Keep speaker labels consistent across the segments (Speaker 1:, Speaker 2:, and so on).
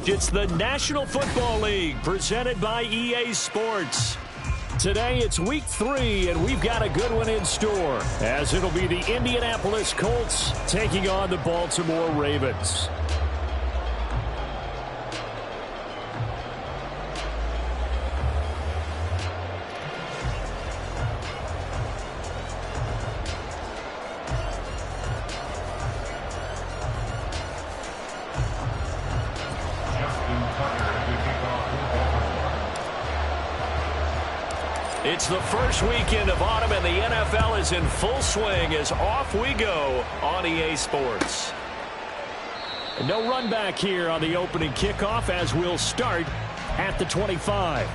Speaker 1: It's the National Football League presented by EA Sports. Today it's week 3, and we've got a good one in store, as it'll be the Indianapolis Colts taking on the Baltimore Ravens. It's the first weekend of autumn, and the NFL is in full swing as off we go on EA Sports. And no run back here on the opening kickoff, as we'll start at the 25.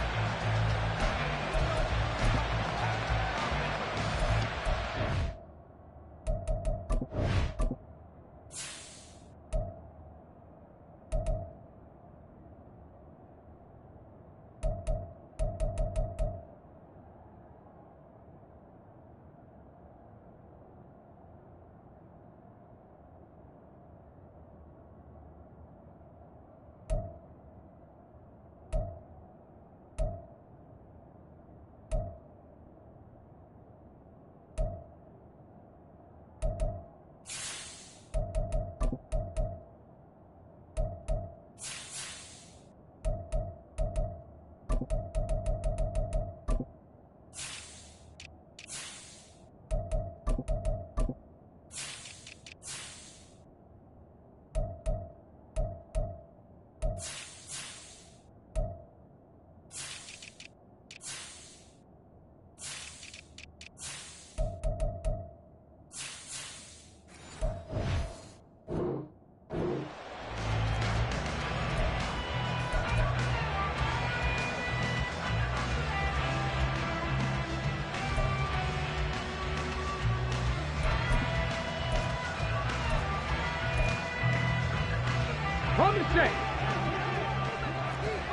Speaker 2: From the set.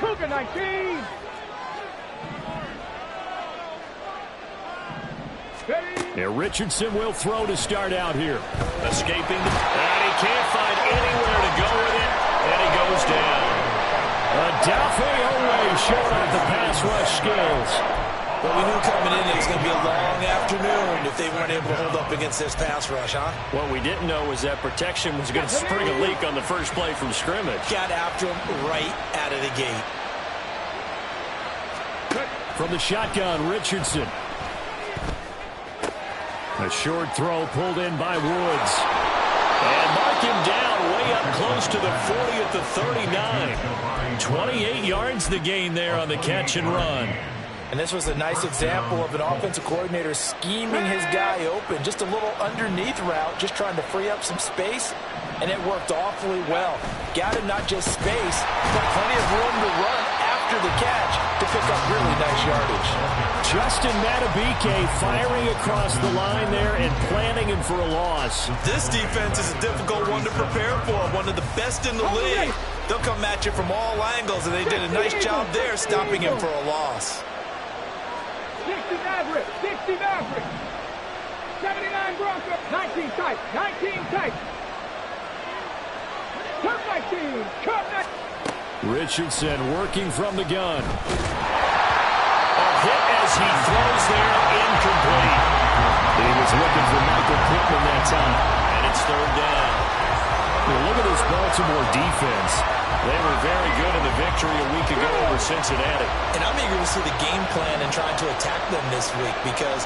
Speaker 2: Cougar 19.
Speaker 1: Yeah, Richardson will throw to start out here. Escaping, and he can't find anywhere to go with it, and he goes down. Adafe Owe showing off the pass rush skills.
Speaker 3: But we knew coming in it was going to be a long afternoon if they weren't able to hold up against this pass rush, huh?
Speaker 1: What we didn't know was that protection was going to spring a leak on the first play from scrimmage.
Speaker 3: Got after him right out of the gate.
Speaker 1: From the shotgun, Richardson. A short throw pulled in by Woods. And mark him down way up close to the 40 at the 39. 28 yards the gain there on the catch and run.
Speaker 3: And this was a nice example of an offensive coordinator scheming his guy open. Just a little underneath route, just trying to free up some space, and it worked awfully well. Got him not just space, but plenty of room to run after the catch to pick up really nice yardage.
Speaker 1: Justin Matabike firing across the line there and planting him for a loss.
Speaker 3: This defense is a difficult one to prepare for, one of the best in the league. They'll come at you from all angles, and they did a nice job there stopping him for a loss.
Speaker 2: 60 Maverick, 60 Maverick, 79 Bronco, 19 tight, 19 tight. Cut 19, cut 19.
Speaker 1: Richardson working from the gun. A hit as he throws there, incomplete. He was looking for Michael Pittman that time, and it's third down. Now look at this Baltimore defense. They were very good in the victory a week ago over Cincinnati.
Speaker 3: And I'm eager to see the game plan and trying to attack them this week, because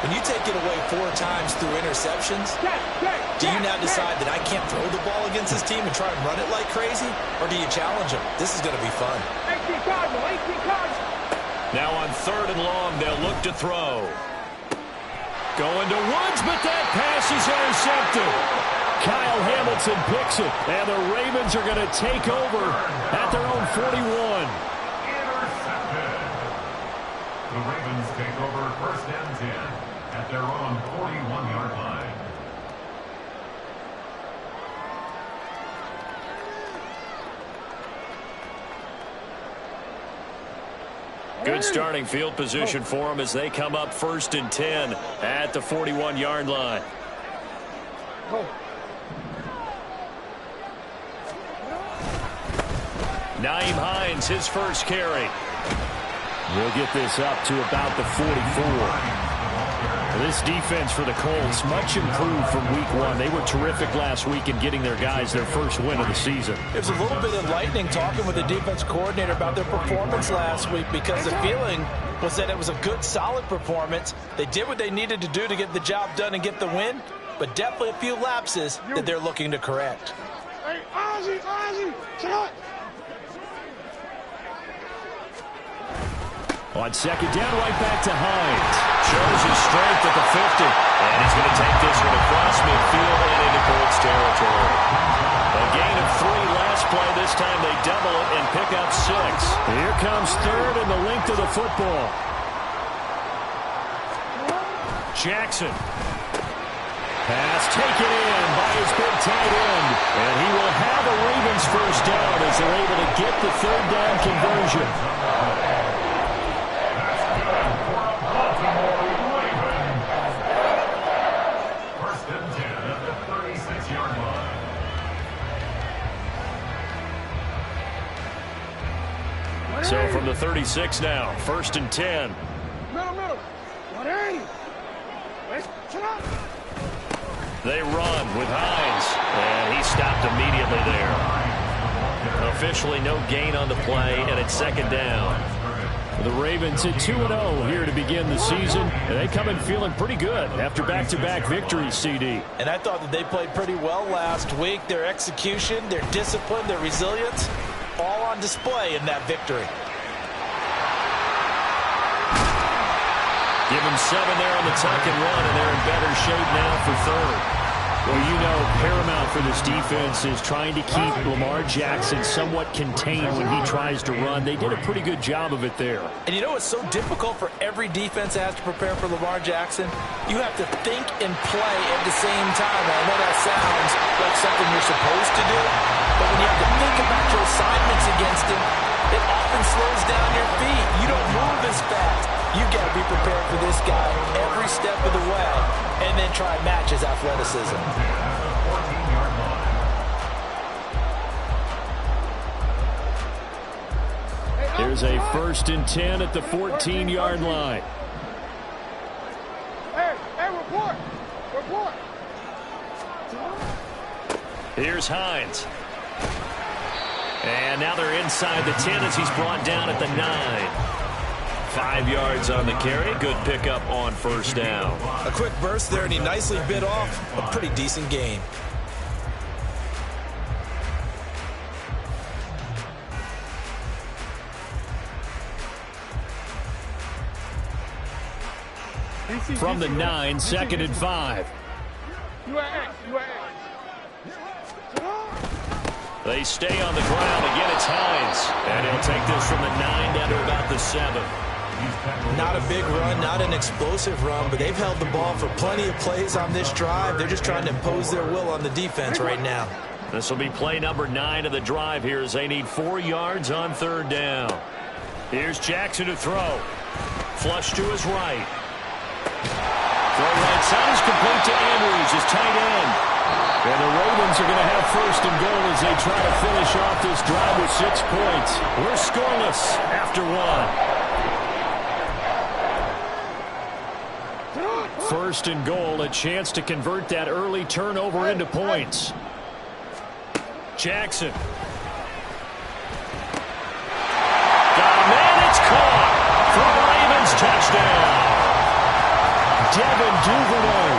Speaker 3: when you take it away 4 times through interceptions, do you now decide that I can't throw the ball against this team and try and run it like crazy? Or do you challenge them? This is going to be fun.
Speaker 2: 18 Cardinal, 18 Cardinal.
Speaker 1: Now on 3rd and long, they'll look to throw. Going to Woods, but that pass is intercepted. Kyle Hamilton picks it, and the Ravens are going to take over at their own 41.
Speaker 4: Intercepted. The Ravens take over 1st and 10 at their own 41-yard line.
Speaker 1: Good starting field position for them as they come up 1st and 10 at the 41-yard line. Nyheim Hines, his first carry. We'll get this up to about the 44. This defense for the Colts, much improved from week one. They were terrific last week in getting their guys their first win of the season.
Speaker 3: It was a little bit enlightening talking with the defense coordinator about their performance last week, because the feeling was that it was a good, solid performance. They did what they needed to do to get the job done and get the win, but definitely a few lapses that they're looking to correct.
Speaker 2: Hey, Ozzie, shut up.
Speaker 1: On second down, right back to Hines. Shows his strength at the 50. And he's going to take this one across midfield and into Colts territory. A gain of 3 last play. This time they double it and pick up 6. Here comes third and the length of the football. Jackson. Pass taken in by his big tight end. And he will have a Ravens first down as they're able to get the third down conversion. So from the 36 now, 1st and 10.
Speaker 2: Middle. 180. Shut up.
Speaker 1: They run with Hines, and he stopped immediately there. Officially no gain on the play, and it's second down. The Ravens at 2-0 here to begin the season, and they come in feeling pretty good after back-to-back victories, CD.
Speaker 3: And I thought that they played pretty well last week. Their execution, their discipline, their resilience, all on display in that victory.
Speaker 1: Give them 7 there on the tuck and run, and they're in better shape now for third. Well, you know, paramount for this defense is trying to keep Lamar Jackson somewhat contained when he tries to run. They did a pretty good job of it there.
Speaker 3: And you know it's so difficult for every defense that has to prepare for Lamar Jackson? You have to think and play at the same time. I know that sounds like something you're supposed to do, but when you have to think about your assignments against him, it often slows down your feet. You don't move as fast. You've got to be prepared for this guy every step of the way and then try and match his athleticism.
Speaker 1: Here's a 1st and 10 at the 14-yard line.
Speaker 2: Hey, report.
Speaker 1: Here's Hines. And now they're inside the 10 as he's brought down at the 9. 5 yards on the carry. Good pickup on first down.
Speaker 3: A quick burst there, and he nicely bit off a pretty decent gain.
Speaker 1: From the 9, 2nd and 5. They stay on the ground. Again, it's Hines. And he'll take this from the 9 down to about the 7.
Speaker 3: Not a big run, not an explosive run, but they've held the ball for plenty of plays on this drive. They're just trying to impose their will on the defense right now.
Speaker 1: This will be play number 9 of the drive here as they need 4 yards on third down. Here's Jackson to throw. Flush to his right. Throw right side is complete to Andrews, his tight end. And the Ravens are going to have 1st and goal as they try to finish off this drive with 6 points. We're scoreless after 1. 1st and goal, a chance to convert that early turnover into points. Jackson. Got a man, it's caught for the Ravens touchdown. Devin Duvernay,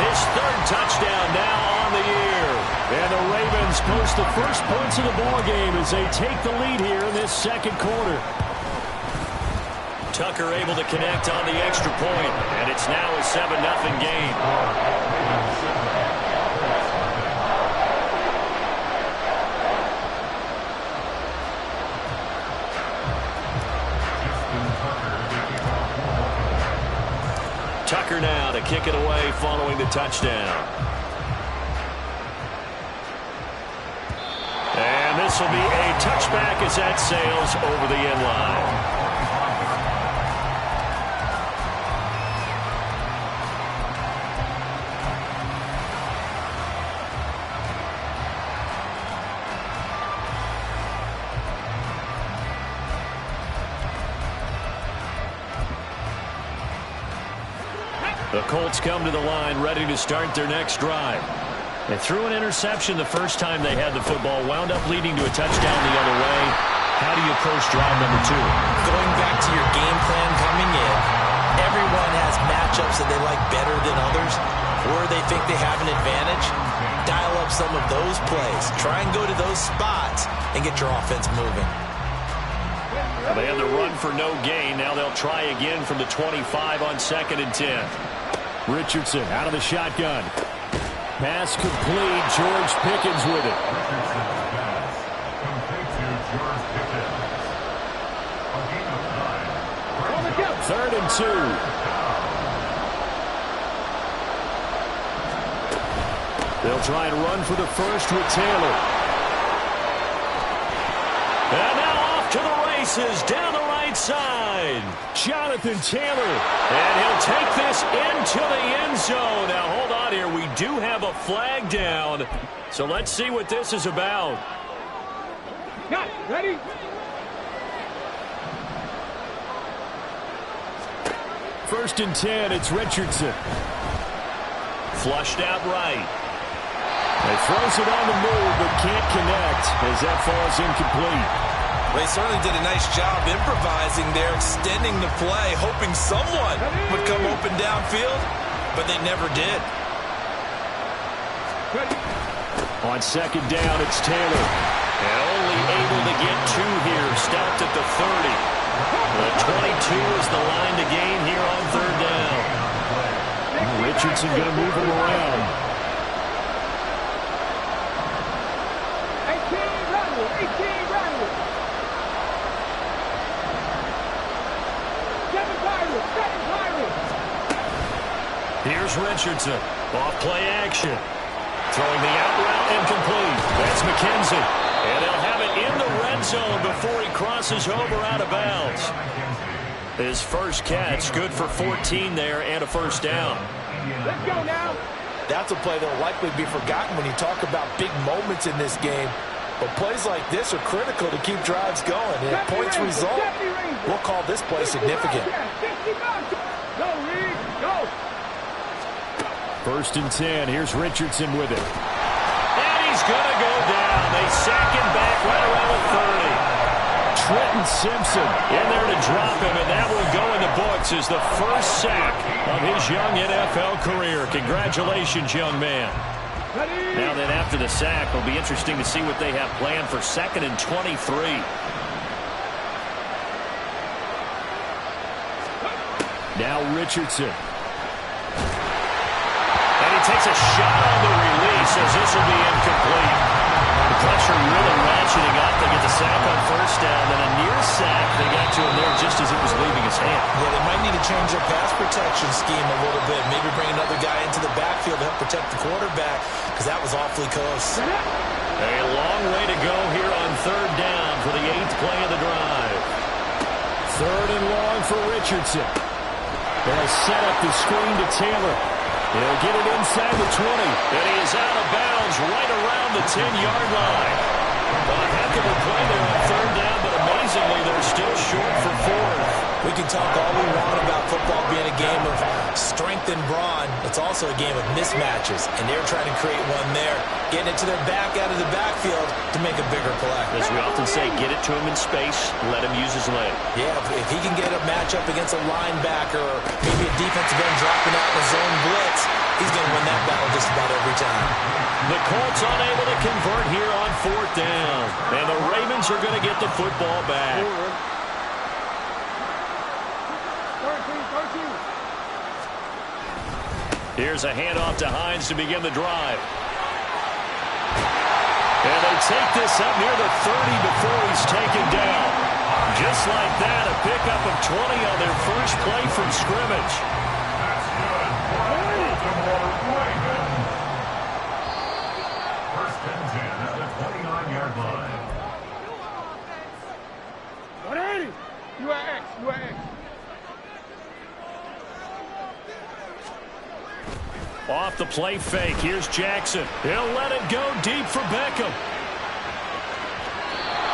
Speaker 1: his 3rd touchdown now on the year. And the Ravens post the first points of the ballgame as they take the lead here in this 2nd quarter. Tucker able to connect on the extra point, and it's now a 7-0 game. Tucker now to kick it away following the touchdown. And this will be a touchback as that sails over the end line. The Colts come to the line ready to start their next drive. They threw an interception the first time they had the football, wound up leading to a touchdown the other way. How do you approach drive number 2?
Speaker 3: Going back to your game plan coming in, everyone has matchups that they like better than others, or they think they have an advantage. Dial up some of those plays. Try and go to those spots and get your offense moving.
Speaker 1: Well, they had the run for no gain. Now they'll try again from the 25 on 2nd and 10. Richardson out of the shotgun. Pass complete. George Pickens with it. Third and 2. They'll try and run for the first with Taylor. And now off to the races down the right side. Jonathan Taylor. And he'll take this into the end zone. Now hold on here. We do have a flag down. So let's see what this is about.
Speaker 2: Got it. Ready?
Speaker 1: First and 10, it's Richardson. Flushed out right. He throws it on the move, but can't connect as that falls incomplete.
Speaker 3: They certainly did a nice job improvising there, extending the play, hoping someone would come open downfield, but they never did.
Speaker 1: On 2nd down, it's Taylor. And only able to get 2 here, stopped at the 30. The 22 is the line to gain here on 3rd down. Richardson going to move him around.
Speaker 2: 18 Randall. 18 Randall. 7 Pirates. 7 Pirates.
Speaker 1: Here's Richardson. Off play action. Throwing the out route incomplete. That's McKenzie. And they'll have it in the red zone before he crosses over out of bounds. His first catch, good for 14 there and a first down.
Speaker 2: Let's go now.
Speaker 3: That's a play that will likely be forgotten when you talk about big moments in this game. But plays like this are critical to keep drives going. And if points result, we'll call this play significant.
Speaker 2: Go, Reed. Go.
Speaker 1: First and 10. Here's Richardson with it. And he's going to go down. They sack him back right around the 30. Trenton Simpson in there to drop him, and that will go in the books as the first sack of his young NFL career. Congratulations, young man. Now then, after the sack, it'll be interesting to see what they have planned for 2nd and 23. Now Richardson. And he takes a shot on the release as this will be incomplete. The pressure really ratcheting up. They get the sack on first down, then a near sack. They got to him there just as it was leaving his hand.
Speaker 3: Yeah, they might need to change their pass protection scheme a little bit. Maybe bring another guy into the backfield to help protect the quarterback, because that was awfully close.
Speaker 1: A long way to go here on 3rd down for the 8th play of the drive. 3rd and long for Richardson. They'll set up the screen to Taylor. He'll get it inside the 20. And he is out of bounds right around the 10-yard line. A heck of a play there on 3rd down, but amazingly, they're still short for 4th.
Speaker 3: We can talk all we want about football being a game of strength and brawn. It's also a game of mismatches, and they're trying to create one there, getting it to their back out of the backfield to make a bigger play.
Speaker 1: As we often say, get it to him in space, let him use his leg.
Speaker 3: Yeah, if he can get a matchup against a linebacker or maybe a defensive end dropping out in a zone blitz, he's going to win that battle just about every time.
Speaker 1: The Colts unable to convert here on 4th down, and the Ravens are going to get the football back.
Speaker 2: 13.
Speaker 1: Here's a handoff to Hines to begin the drive. And they take this up near the 30 before he's taken down. Just like that, a pickup of 20 on their first play from scrimmage.
Speaker 4: That's good for Baltimore Ravens. 1st and 10 at the 29-yard line.
Speaker 2: 180. You at X. You at X.
Speaker 1: Off the play fake, here's Jackson. He'll let it go deep for Beckham.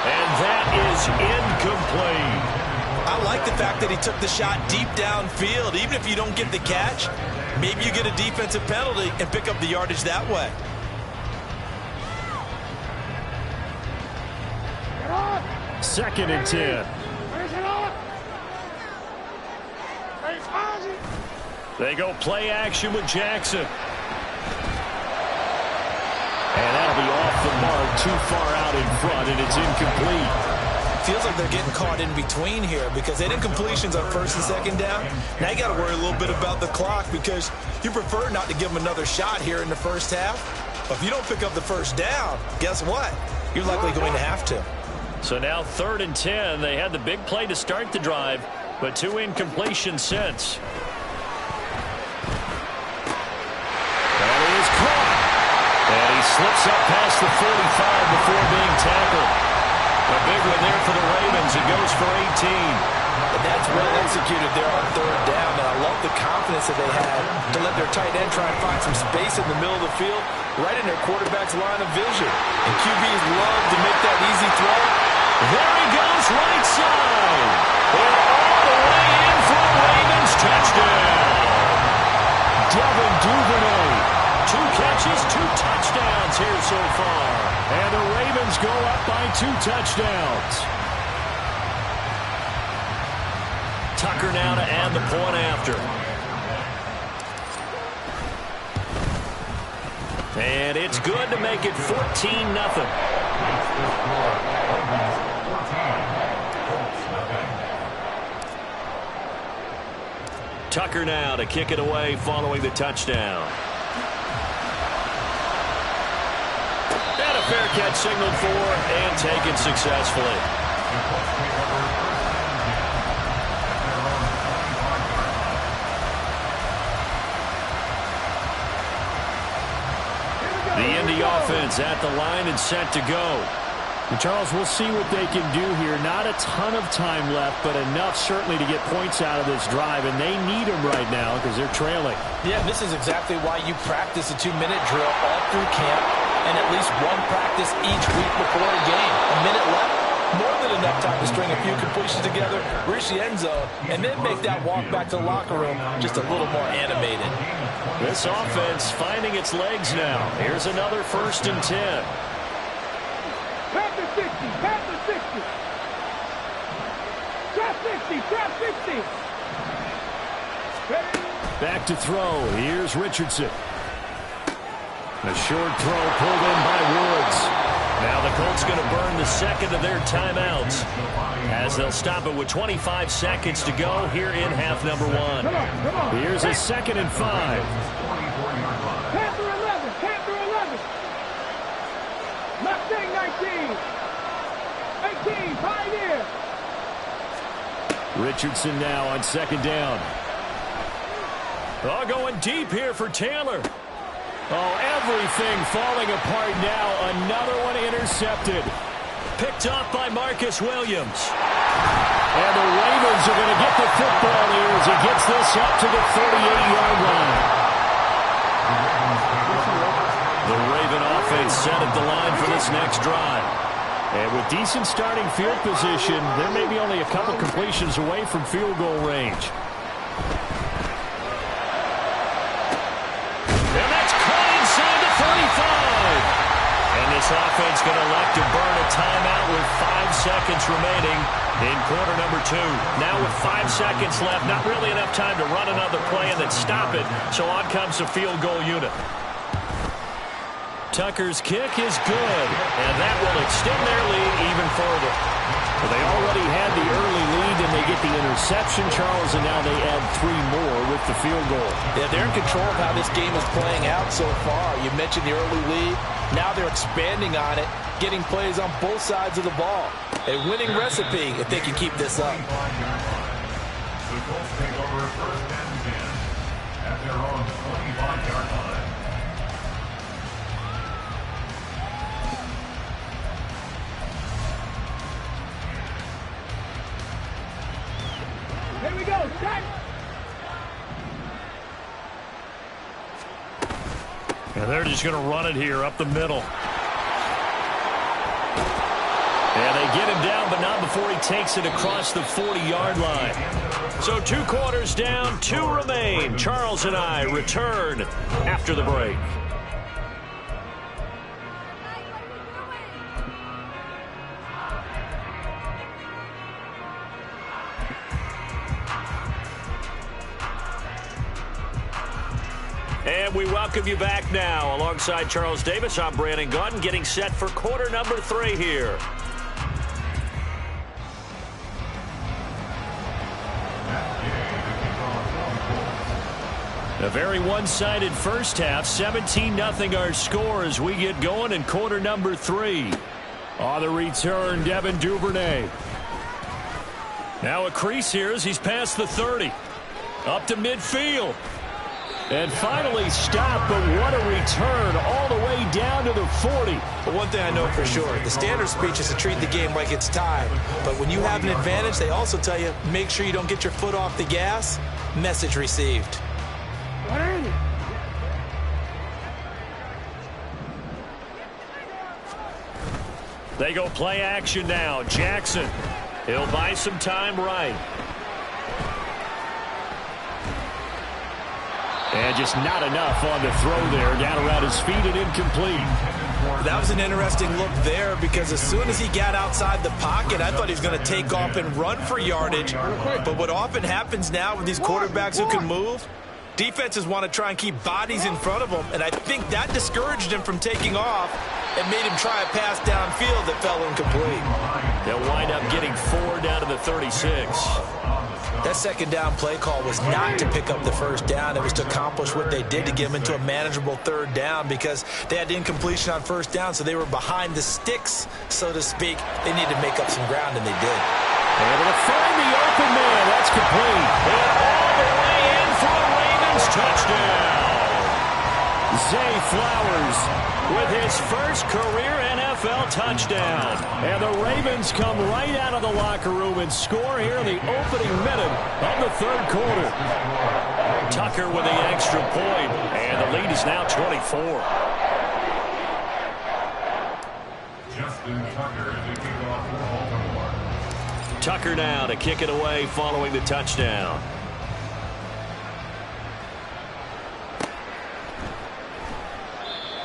Speaker 1: And that is incomplete.
Speaker 3: I like the fact that he took the shot deep downfield. Even if you don't get the catch, maybe you get a defensive penalty and pick up the yardage that way.
Speaker 1: Second and 10. They go play action with Jackson. And that'll be off the mark, too far out in front, and it's incomplete.
Speaker 3: Feels like they're getting caught in between here because they did completions on first and second down. Now you got to worry a little bit about the clock because you prefer not to give them another shot here in the first half. But if you don't pick up the first down, guess what? You're likely going to have to.
Speaker 1: So now 3rd and 10. They had the big play to start the drive, but 2 incompletions since. That is caught. And he slips up past the 45 before being tackled. A big one there for the Ravens. It goes for 18.
Speaker 3: And that's well executed there on 3rd down. And I love the confidence that they had to let their tight end try and find some space in the middle of the field, right in their quarterback's line of vision. And QBs love to make that easy throw.
Speaker 1: There he goes, right side. And all the way in for a Ravens touchdown. Devin Duvernay. 2 catches, 2 touchdowns here so far. And the Ravens go up by 2 touchdowns. Tucker now to add the point after. And it's good to make it 14-0. Tucker now to kick it away following the touchdown. And a fair catch signaled for and taken successfully. The Indy offense at the line and set to go. And Charles, we'll see what they can do here. Not a ton of time left, but enough certainly to get points out of this drive, and they need them right now because they're trailing.
Speaker 3: Yeah, this is exactly why you practice a 2-minute drill all through camp and at least one practice each week before a game. A minute left, more than enough time to string a few completions together, reach the end zone, and then make that walk back to the locker room just a little more animated.
Speaker 1: This offense finding its legs now. Here's another 1st and 10.
Speaker 2: Pass the 60, pass the 60. Trap 60, trap 60.
Speaker 1: Back to throw. Here's Richardson. A short throw pulled in by Woods. Now the Colts going to burn the second of their timeouts as they'll stop it with 25 seconds to go here in half number 1. Here's a 2nd and 5.
Speaker 2: Panther 11, Panther 11. Mustang 19. 18, Pioneer.
Speaker 1: Richardson now on 2nd down. Oh, going deep here for Taylor. Oh, everything falling apart now. Another one intercepted. Picked off by Marcus Williams. And the Ravens are going to get the football here as he gets this up to the 38-yard line. The Raven offense set at the line for this next drive. And with decent starting field position, there may be only a couple completions away from field goal range. And that's caught inside the 35. And this offense going to elect to burn a timeout with 5 seconds remaining in quarter number 2. Now with 5 seconds left, not really enough time to run another play and then stop it. So on comes the field goal unit. Tucker's kick is good, and that will extend their lead even further. Well, they already had the early lead, and they get the interception, Charles, and now they add 3 more with the field goal.
Speaker 3: Yeah, they're in control of how this game is playing out so far. You mentioned the early lead. Now they're expanding on it, getting plays on both sides of the ball. A winning recipe if they can keep this up.
Speaker 4: The Colts take over 1st and 10 at their own 25-yard line.
Speaker 2: Here we go, set.
Speaker 1: And they're just going to run it here up the middle. And they get him down, but not before he takes it across the 40-yard line. So 2 quarters down, 2 remain. Charles and I return after the break. And we welcome you back now. Alongside Charles Davis, I'm Brandon Gaudin, getting set for quarter number 3 here. A very one-sided first half. 17-0 our score as we get going in quarter number 3. On the return, Devin Duvernay. Now a crease here as he's past the 30. Up to midfield. And finally stopped, but what a return all the way down to the 40.
Speaker 3: But one thing I know for sure, the standard speech is to treat the game like it's tied. But when you have an advantage, they also tell you, make sure you don't get your foot off the gas. Message received.
Speaker 1: They go play action now. Jackson. He'll buy some time right. And just not enough on the throw there. Down around his feet and incomplete.
Speaker 3: That was an interesting look there because as soon as he got outside the pocket, I thought he was going to take off and run for yardage. But what often happens now with these quarterbacks who can move, defenses want to try and keep bodies in front of them. And I think that discouraged him from taking off and made him try a pass downfield that fell incomplete.
Speaker 1: They'll wind up getting 4 down to the 36.
Speaker 3: That second down play call was not to pick up the first down. It was to accomplish what they did to get them into a manageable third down because they had incompletion on first down, so they were behind the sticks, so to speak. They needed to make up some ground, and they did.
Speaker 1: Able to find the open man. That's complete. And all the way in for a Ravens touchdown. Zay Flowers with his first career NFL touchdown. And the Ravens come right out of the locker room and score here in the opening minute of the third quarter. Tucker with the extra point, and the lead is now 24.
Speaker 4: Justin Tucker to kick off for Baltimore.
Speaker 1: Tucker now to kick it away following the touchdown.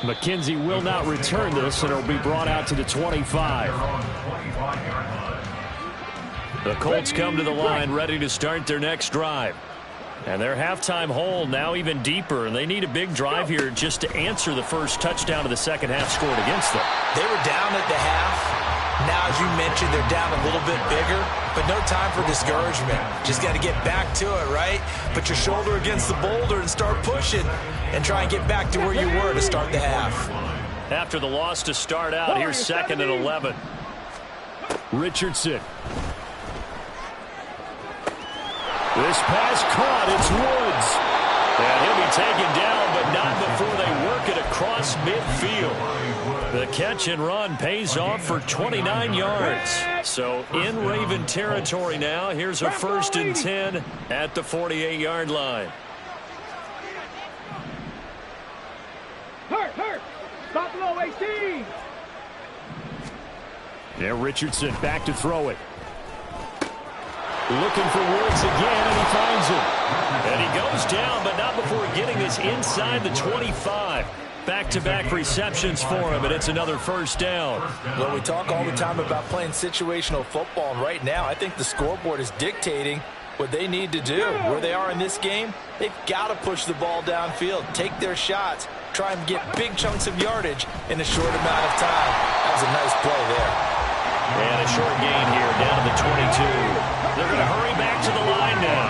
Speaker 1: McKenzie will not return this, and it'll be brought out to the 25. The Colts come to the line ready to start their next drive. And their halftime hole now even deeper, and they need a big drive here just to answer the first touchdown of the second half scored against them.
Speaker 3: They were down at the half. Now, as you mentioned, they're down a little bit bigger, but no time for discouragement. Just got to get back to it, right? Put your shoulder against the boulder and start pushing and try and get back to where you were to start the half.
Speaker 1: After the loss to start out, here's 2nd and 11. Richardson. This pass caught. It's Woods. And he'll be taken down, but not before they work it across midfield. The catch and run pays off for 29 yards. So in Raven territory now. Here's a 1st and 10 at the 48-yard line.
Speaker 2: Hurt. Stop low, 18.
Speaker 1: There, Richardson back to throw it. Looking for Woods again, and he finds him. And he goes down, but not before getting this inside the 25. Back-to-back receptions for him, and it's another 1st down.
Speaker 3: Well, we talk all the time about playing situational football, and right now I think the scoreboard is dictating what they need to do. Where they are in this game, they've got to push the ball downfield, take their shots, try and get big chunks of yardage in a short amount of time. That was a nice play there.
Speaker 1: And a short gain here down to the 22. They're going to hurry back to the line now.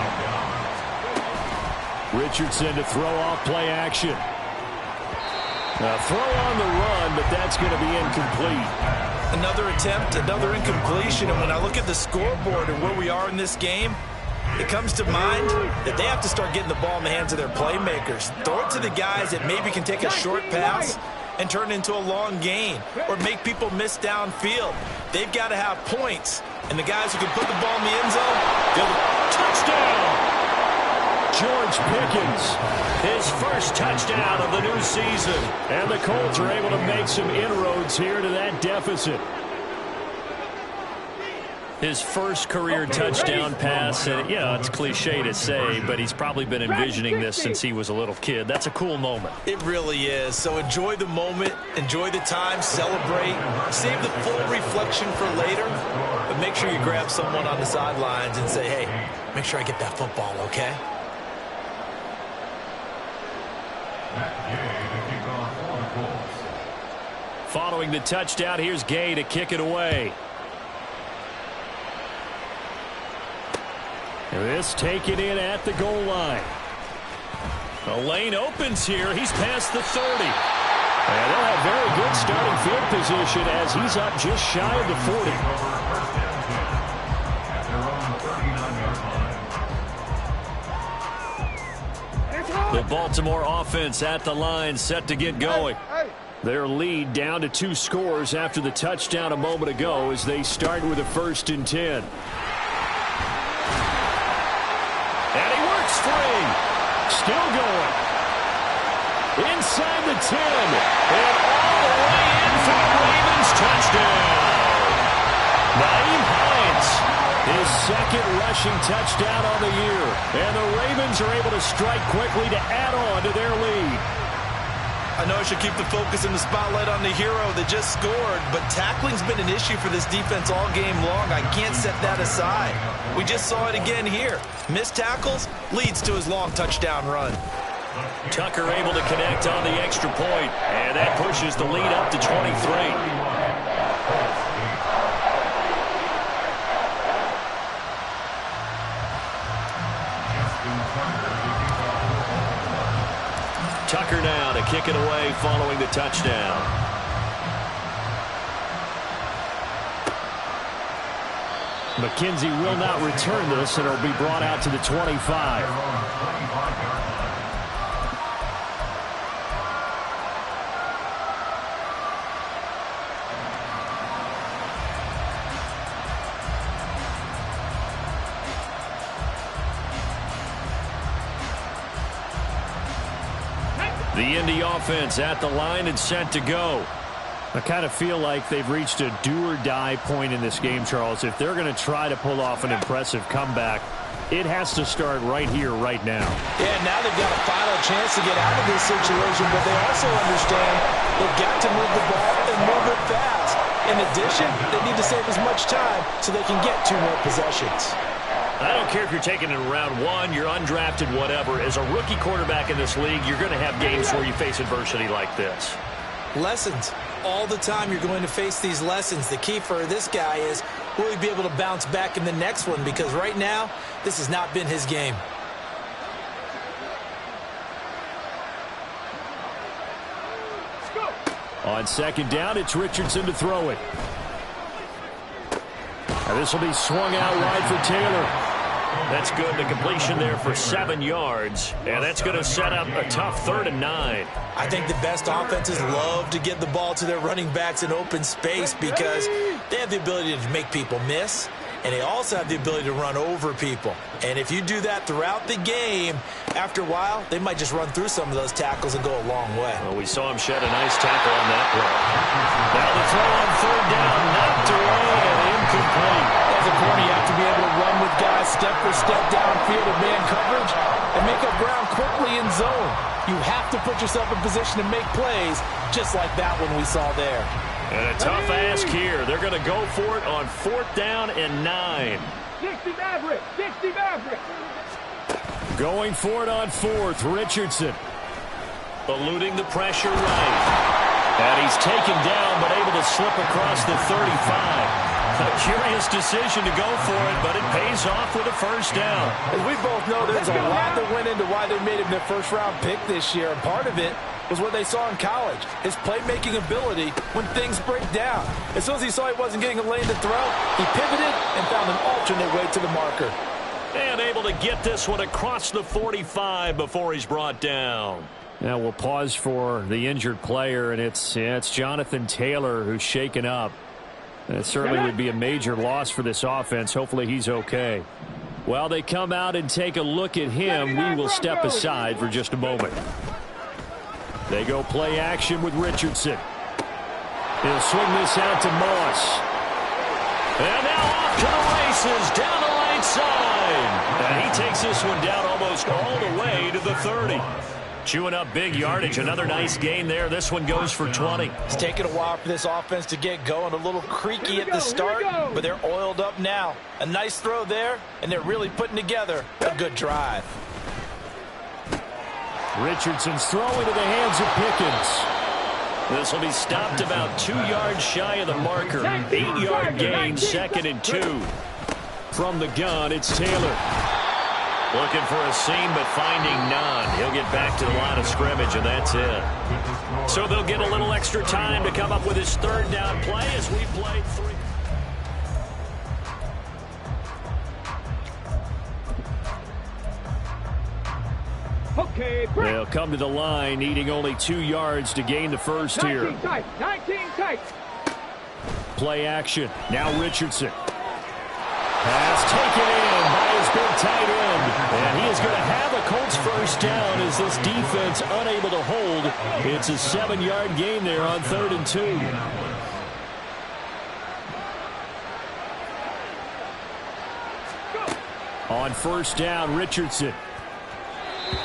Speaker 1: Richardson to throw off play action. Now throw on the run, but that's going to be incomplete.
Speaker 3: Another attempt, another incompletion, and when I look at the scoreboard and where we are in this game, it comes to mind that they have to start getting the ball in the hands of their playmakers. Throw it to the guys that maybe can take a short pass and turn it into a long gain or make people miss downfield. They've got to have points, and the guys who can put the ball in the end zone,
Speaker 1: touchdown! George Pickens, his first touchdown of the new season. And the Colts are able to make some inroads here to that deficit. His first career touchdown pass, and it's cliche to say, but he's probably been envisioning this since he was a little kid. That's a cool moment.
Speaker 3: It really is. So enjoy the moment, enjoy the time, celebrate, save the full reflection for later, but make sure you grab someone on the sidelines and say, hey, make sure I get that football, okay?
Speaker 1: Following the touchdown, here's Gay to kick it away. This taken in at the goal line. The lane opens here. He's past the 30. And they'll have very good starting field position as he's up just shy of the 40. The Baltimore offense at the line, set to get going. Their lead down to 2 scores after the touchdown a moment ago as they start with a 1st and 10. And he works free. Still going. Inside the 10. And all the way in for the Ravens touchdown. Naeem Hines, his 2nd rushing touchdown on the year. And the Ravens are able to strike quickly to add on to their lead.
Speaker 3: I know I should keep the focus and the spotlight on the hero that just scored, but tackling's been an issue for this defense all game long. I can't set that aside. We just saw it again here. Missed tackles leads to his long touchdown run.
Speaker 1: Tucker able to connect on the extra point, and that pushes the lead up to 23. Tucker now to kick it away following the touchdown. McKenzie will not return this, and it'll be brought out to the 25. The Indy offense at the line and set to go. I kind of feel like they've reached a do-or-die point in this game, Charles. If they're going to try to pull off an impressive comeback, it has to start right here, right now.
Speaker 3: Yeah, now they've got a final chance to get out of this situation, but they also understand they've got to move the ball and move it fast. In addition, they need to save as much time so they can get 2 more possessions.
Speaker 1: I don't care if you're taking it in round 1, you're undrafted, whatever. As a rookie quarterback in this league, you're going to have games where you face adversity like this.
Speaker 3: Lessons. All the time you're going to face these lessons. The key for this guy is, will he be able to bounce back in the next one? Because right now, this has not been his game.
Speaker 1: On 2nd down, it's Richardson to throw it. And this will be swung out wide for Taylor. That's good. The completion there for 7 yards. And that's going to set up a tough 3rd and 9.
Speaker 3: I think the best offenses love to get the ball to their running backs in open space because they have the ability to make people miss, and they also have the ability to run over people. And if you do that throughout the game, after a while, they might just run through some of those tackles and go a long way.
Speaker 1: Well, we saw him shed a nice tackle on that play. Now the throw on 3rd down, knocked away and incomplete.
Speaker 3: As a corner, you have to be able to run with guys step for step downfield in man coverage and make up ground quickly in zone. You have to put yourself in position to make plays just like that one we saw there.
Speaker 1: And a tough ask here. They're going to go for it on 4th down and 9.
Speaker 2: 60 Maverick, 60 Maverick.
Speaker 1: Going for it on 4th, Richardson. Eluding the pressure right. And he's taken down but able to slip across the 35. A curious decision to go for it, but it pays off with a 1st down.
Speaker 3: As we both know, there's a lot that went into why they made him their 1st-round pick this year, and part of it was what they saw in college, his playmaking ability when things break down. As soon as he saw he wasn't getting a lane to throw, he pivoted and found an alternate way to the marker.
Speaker 1: And able to get this one across the 45 before he's brought down. Now we'll pause for the injured player, and it's Jonathan Taylor who's shaken up. It certainly would be a major loss for this offense. Hopefully he's okay. While they come out and take a look at him, we will step aside for just a moment. They go play action with Richardson. He'll swing this out to Moss. And now off to the races down the right side. And he takes this one down almost all the way to the 30. Chewing up big yardage. Another nice gain there. This one goes for 20.
Speaker 3: It's taken a while for this offense to get going. A little creaky at the start, but they're oiled up now. A nice throw there, and they're really putting together a good drive.
Speaker 1: Richardson's throwing to the hands of Pickens. This will be stopped about 2 yards shy of the marker. 8-yard gain, 2nd and 2. From the gun, it's Taylor. Looking for a seam, but finding none. He'll get back to the line of scrimmage, and that's it. So they'll get a little extra time to come up with his 3rd down play as we played 3.
Speaker 2: Okay, break.
Speaker 1: They'll come to the line, needing only 2 yards to gain the first
Speaker 2: 19
Speaker 1: here.
Speaker 2: tight, 19 tight.
Speaker 1: Play action. Now Richardson. Pass taken in by his big tight end. And he is going to have a Colts first down as this defense unable to hold. It's a 7-yard gain there on 3rd and 2. On first down, Richardson.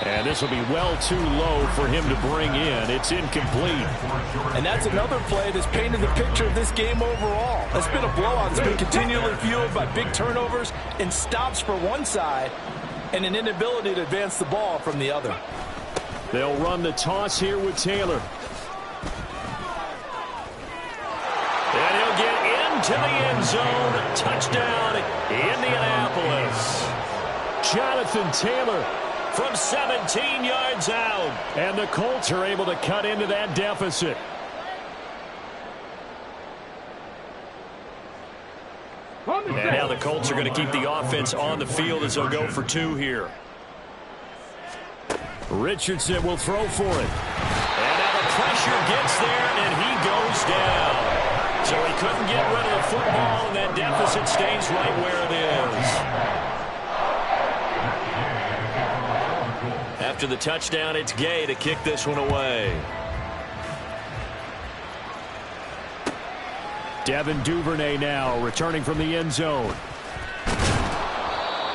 Speaker 1: And this will be well too low for him to bring in. It's incomplete.
Speaker 3: And that's another play that's painted the picture of this game overall. It's been a blowout. It's been continually fueled by big turnovers and stops for one side and an inability to advance the ball from the other.
Speaker 1: They'll run the toss here with Taylor. And he'll get into the end zone. Touchdown, Indianapolis. Jonathan Taylor from 17 yards out. And the Colts are able to cut into that deficit. And now the Colts are going to keep the offense on the field as they'll go for 2 here. Richardson will throw for it. And now the pressure gets there, and he goes down. So he couldn't get rid of the football, and that deficit stays right where it is. After the touchdown, it's Gay to kick this one away. Devin Duvernay now returning from the end zone.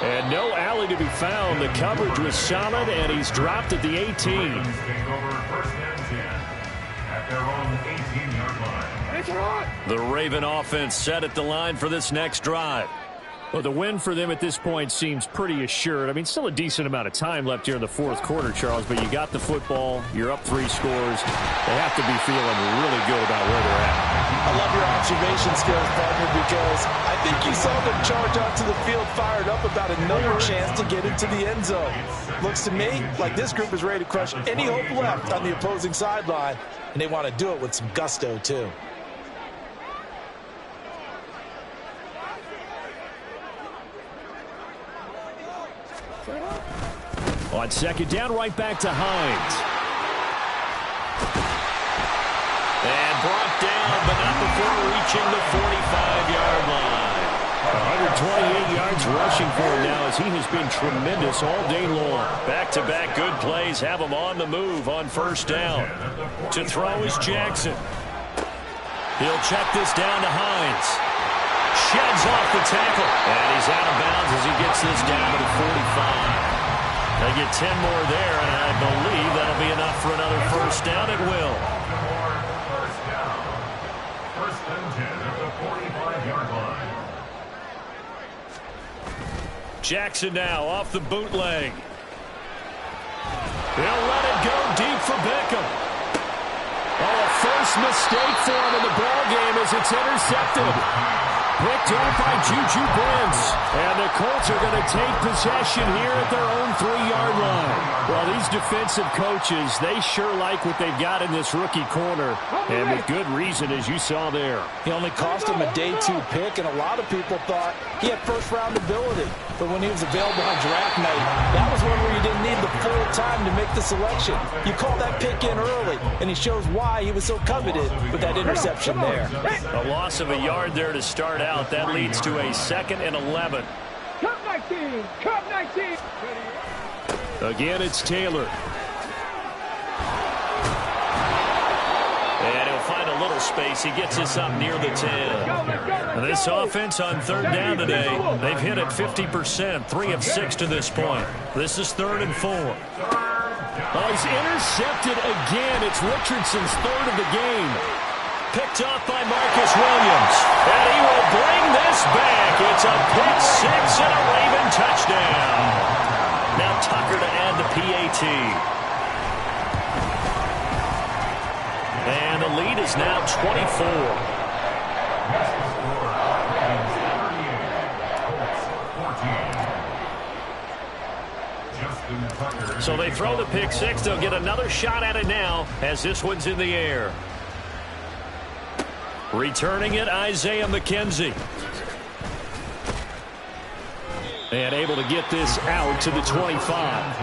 Speaker 1: And no alley to be found. The coverage was solid, and he's dropped at the 18. The Raven offense set at the line for this next drive. Well, the win for them at this point seems pretty assured. I mean, still a decent amount of time left here in the 4th quarter, Charles, but you got the football. You're up 3 scores. They have to be feeling really good about where they're at.
Speaker 3: I love your observation skills, partner, because I think you saw them charge onto the field fired up about another chance to get into the end zone. Looks to me like this group is ready to crush any hope left on the opposing sideline, and they want to do it with some gusto, too.
Speaker 1: On 2nd down, right back to Hines. And brought down, but not before reaching the 45-yard line. 128 yards rushing for him now as he has been tremendous all day long. Back-to-back good plays have him on the move on first down. To throw is Jackson. He'll check this down to Hines. Sheds off the tackle. And he's out of bounds as he gets this down to the 45. They get 10 more there, and I believe that'll be enough for another first down. It will.
Speaker 4: First down. 1st and 10 at the 45-yard line.
Speaker 1: Jackson now off the bootleg. They'll let it go deep for Beckham. Oh, a first mistake for him in the ballgame as it's intercepted. Picked off by Juju Brents. And the Colts are going to take possession here at their own 3-yard line. Well, these defensive coaches, they sure like what they've got in this rookie corner. And with good reason, as you saw there.
Speaker 3: He only cost him a day 2 pick, and a lot of people thought he had first-round ability. But when he was available on draft night, that was one where you didn't need the full time to make the selection. You call that pick in early, and he shows why he was so coveted with that interception there.
Speaker 1: A loss of a yard there to start out. That leads to a 2nd and 11.
Speaker 2: Cup 19, Cup 19.
Speaker 1: Again, it's Taylor. And he'll find a little space. He gets us up near the 10. This offense on third down today, they've hit it 50%, 3 of 6 to this point. This is 3rd and 4. Oh, he's intercepted again. It's Richardson's 3rd of the game. Picked off by Marcus Williams. And he will bring this back. It's a pick 6 and a Raven touchdown. Now Tucker to add the PAT. And the lead is now 24. So they throw the pick 6. They'll get another shot at it now as this one's in the air. Returning it, Isaiah McKenzie. And able to get this out to the 25.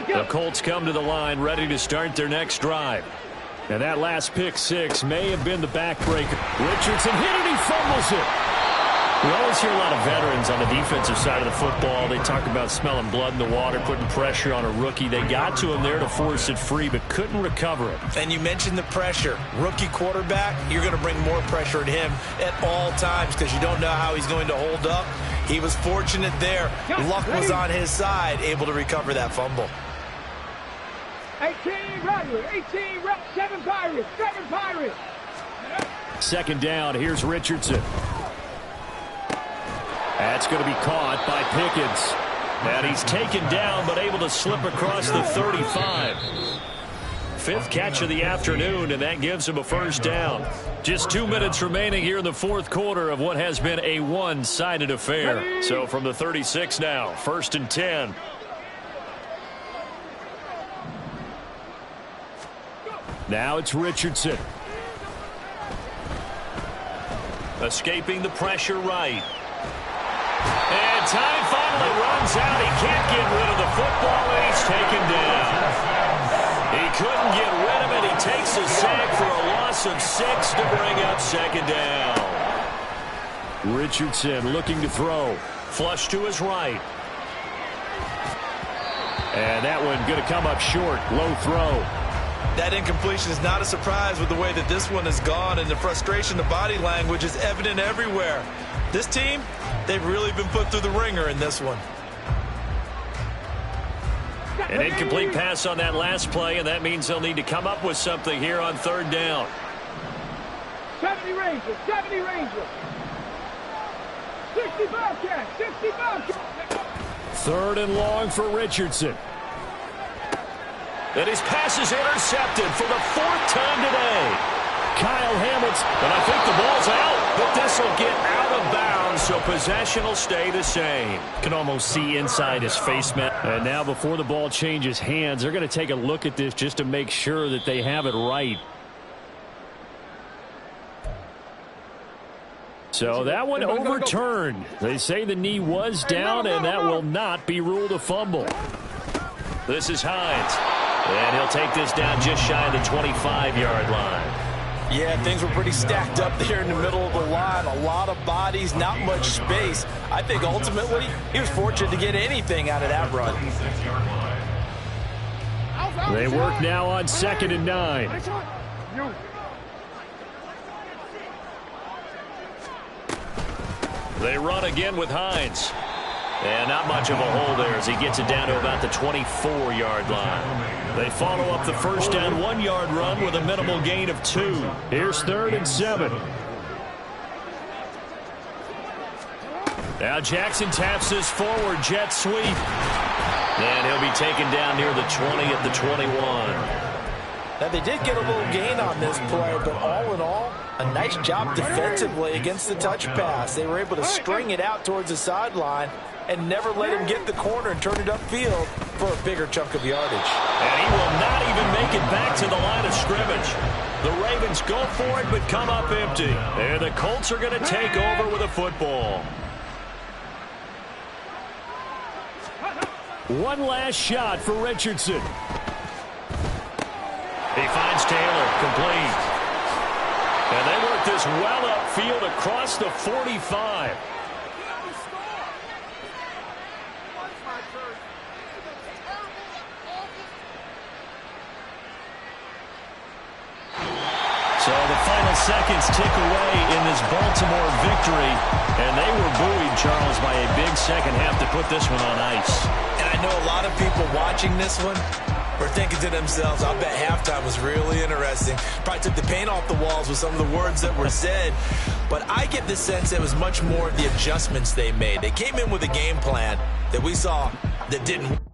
Speaker 1: The Colts come to the line ready to start their next drive. And that last pick 6 may have been the backbreaker. Richardson hit it, he fumbles it. We always hear a lot of veterans on the defensive side of the football. They talk about smelling blood in the water, putting pressure on a rookie. They got to him there to force it free, but couldn't recover it.
Speaker 3: And you mentioned the pressure. Rookie quarterback, you're going to bring more pressure at him at all times because you don't know how he's going to hold up. He was fortunate there. Luck was on his side, able to recover that fumble.
Speaker 2: 18 Riders, 18 reps, 7 Pirates, 7 Pirates.
Speaker 1: 2nd down, here's Richardson. That's going to be caught by Pickens. And he's taken down but able to slip across the 35. 5th catch of the afternoon, and that gives him a 1st down. Just 2 minutes remaining here in the 4th quarter of what has been a one-sided affair. So from the 36 now, 1st and 10. Now it's Richardson. Escaping the pressure right. And time finally runs out. He can't get rid of the football, and he's taken down. He couldn't get rid of it. He takes a sack for a loss of 6 to bring up 2nd down. Richardson looking to throw. Flush to his right. And that one going to come up short. Low throw.
Speaker 3: That incompletion is not a surprise with the way that this one has gone, and the frustration, the body language is evident everywhere. This team, they've really been put through the ringer in this one.
Speaker 1: An incomplete pass on that last play, and that means they'll need to come up with something here on 3rd down.
Speaker 2: 70 Rangers, 70 Rangers. 60 Bobcats, 60 Bobcats.
Speaker 1: 3rd and long for Richardson. And his pass is intercepted for the 4th time today. Kyle Hamilton, and I think the ball's out, but this will get out of bounds, so possession will stay the same. Can almost see inside his face mask. And now before the ball changes hands, they're going to take a look at this just to make sure that they have it right. So that one overturned. They say the knee was down, and that will not be ruled a fumble. This is Hines. And he'll take this down just shy of the 25-yard line.
Speaker 3: Yeah, things were pretty stacked up there in the middle of the line. A lot of bodies, not much space. I think ultimately he was fortunate to get anything out of that run.
Speaker 1: They work now on 2nd and 9. They run again with Hines. And not much of a hole there as he gets it down to about the 24-yard line. They follow up the 1st down 1-yard run with a minimal gain of 2. Here's 3rd and 7. Now Jackson taps this forward jet sweep. And he'll be taken down near the 20 at the 21.
Speaker 3: Now they did get a little gain on this play, but all in all, a nice job defensively against the touch pass. They were able to string it out towards the sideline and never let him get the corner and turn it upfield for a bigger chunk of yardage.
Speaker 1: And he will not even make it back to the line of scrimmage. The Ravens go for it but come up empty. And the Colts are going to take over with a football. One last shot for Richardson. He finds Taylor, complete. And they work this well upfield across the 45. So the final seconds tick away in this Baltimore victory. And they were buoyed, Charles, by a big second half to put this one on ice.
Speaker 3: And I know a lot of people watching this one were thinking to themselves, I bet halftime was really interesting. Probably took the paint off the walls with some of the words that were said. But I get the sense it was much more of the adjustments they made. They came in with a game plan that we saw that didn't work.